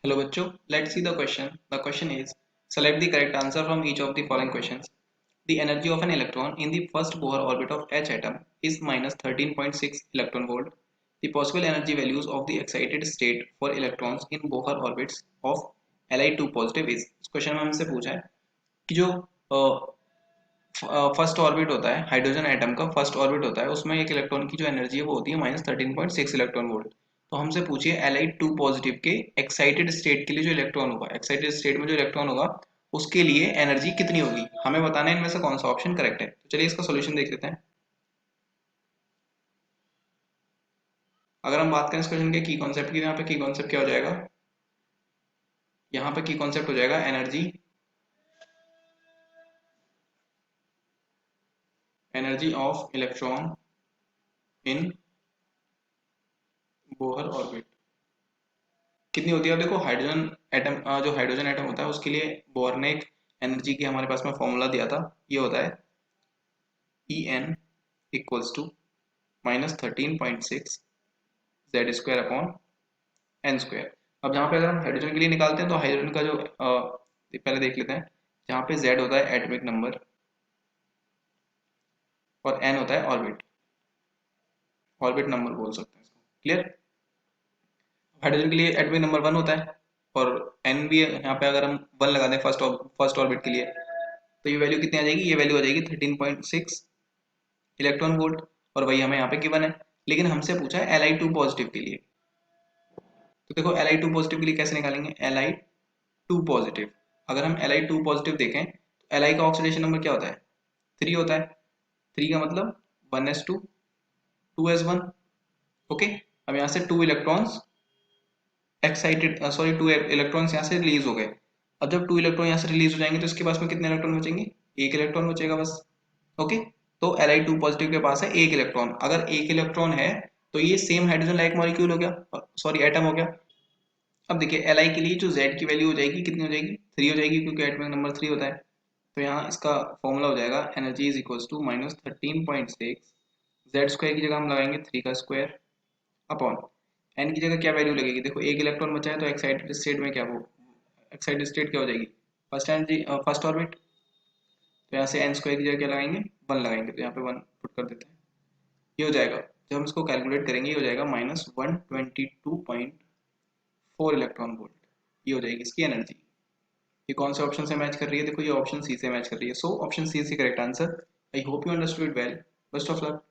Hello बच्चों, let's see the question. The question is, select the correct answer from each of the following questions. The energy of an electron in the first Bohr orbit of H atom is minus 13.6 electron volt. The possible energy values of the excited state for electrons in Bohr orbits of Li2 positive is. इस question में हमसे पूछा है कि जो first orbit होता है hydrogen atom का फर्स्ट ऑर्बिट होता है उसमें एक इलेक्ट्रॉन की जो एनर्जी है वो होती है माइनस 13.6 इलेक्ट्रॉन वोल्ट। तो हमसे पूछिए Li2 पॉजिटिव के एक्साइटेड स्टेट के लिए जो इलेक्ट्रॉन होगा एक्साइटेड स्टेट में जो इलेक्ट्रॉन होगा उसके लिए एनर्जी कितनी होगी, हमें बताना है इनमें से कौन सा ऑप्शन करेक्ट है। तो चलिए इसका सोल्यूशन देख लेते हैं। अगर हम बात करें इस क्वेश्चन के की कॉन्सेप्ट की, यहाँ पे की कॉन्सेप्ट क्या हो जाएगा, यहाँ पे की कॉन्सेप्ट हो जाएगा energy of electron in Bohr orbit कितनी होती है। अब देखो हाइड्रोजन एटम जो हाइड्रोजन एटम होता है उसके लिए बोर ने एक एनर्जी की हमारे पास में फॉर्मूला दिया था, ये होता है En equals to minus 13.6 Z square upon N square. अब जहाँ पे अगर हम हाइड्रोजन के लिए निकालते हैं तो हाइड्रोजन का जो पहले देख लेते हैं, जहाँ पे जेड होता है एटॉमिक नंबर और एन होता है ऑर्बिट, ऑर्बिट नंबर बोल सकते हैं इसको। क्लियर। हाइड्रोजन के लिए एटॉमिक नंबर 1 होता है और एन भी यहाँ पे अगर हम 1 लगा दें फर्स्ट ऑर्बिट के लिए तो ये वैल्यू कितनी आ जाएगी, ये वैल्यू आ जाएगी 13.6 इलेक्ट्रॉन वोल्ट। और वही हमें यहाँ पे गिवन है, लेकिन हमसे पूछा है Li2 पॉजिटिव के लिए। तो देखो Li2 पॉजिटिव के लिए कैसे निकालेंगे, Li2 पॉजिटिव, अगर हम Li2 पॉजिटिव देखें तो Li का ऑक्सीडेशन नंबर क्या होता है, 3 होता है। 3 का मतलब 1s2 2s1। ओके, अब यहाँ से 2 इलेक्ट्रॉन्स एक्साइटेड सॉरी 2 इलेक्ट्रॉन्स यहाँ से रिलीज हो गए। अब जब 2 इलेक्ट्रॉन यहाँ से रिलीज हो जाएंगे तो इसके पास में कितने इलेक्ट्रॉन बचेंगे, एक इलेक्ट्रॉन बचेगा बस। ओके, तो Li2 पॉजिटिव के पास है एक इलेक्ट्रॉन, अगर एक इलेक्ट्रॉन है तो ये सेम हाइड्रोजन लाइक मॉलिक्यूल हो गया, सॉरी एटम हो गया। अब देखिए Li के लिए जो Z की वैल्यू हो जाएगी कितनी हो जाएगी, 3 हो जाएगी क्योंकि एटॉमिक नंबर 3 होता है। तो यहाँ इसका फॉर्मूला हो जाएगा energy is equals to minus 13.6 Z square की जगह हम लगाएंगे 3 का स्क्वायर अपॉन एन की जगह क्या वैल्यू लगेगी, देखो एक इलेक्ट्रॉन बचा है तो एक्साइटेड स्टेट में क्या वो एक्साइटेड स्टेट क्या हो जाएगी, फर्स्ट एनर्जी फर्स्ट ऑर्बिट। तो यहाँ से एन स्क्वायर की जगह क्या लगाएंगे 1 लगाएंगे, तो यहाँ पे 1 पुट कर देते हैं। ये हो जाएगा, जब हम इसको कैलकुलेट करेंगे ये हो जाएगा माइनस 122.4 इलेक्ट्रॉन वोल्ट। ये हो जाएगी इसकी एनर्जी। ये कौन से ऑप्शन से मैच कर रही है, देखो ये ऑप्शन सी से मैच कर रही है। So option C is the correct answer. I hope you understood well. Best of luck.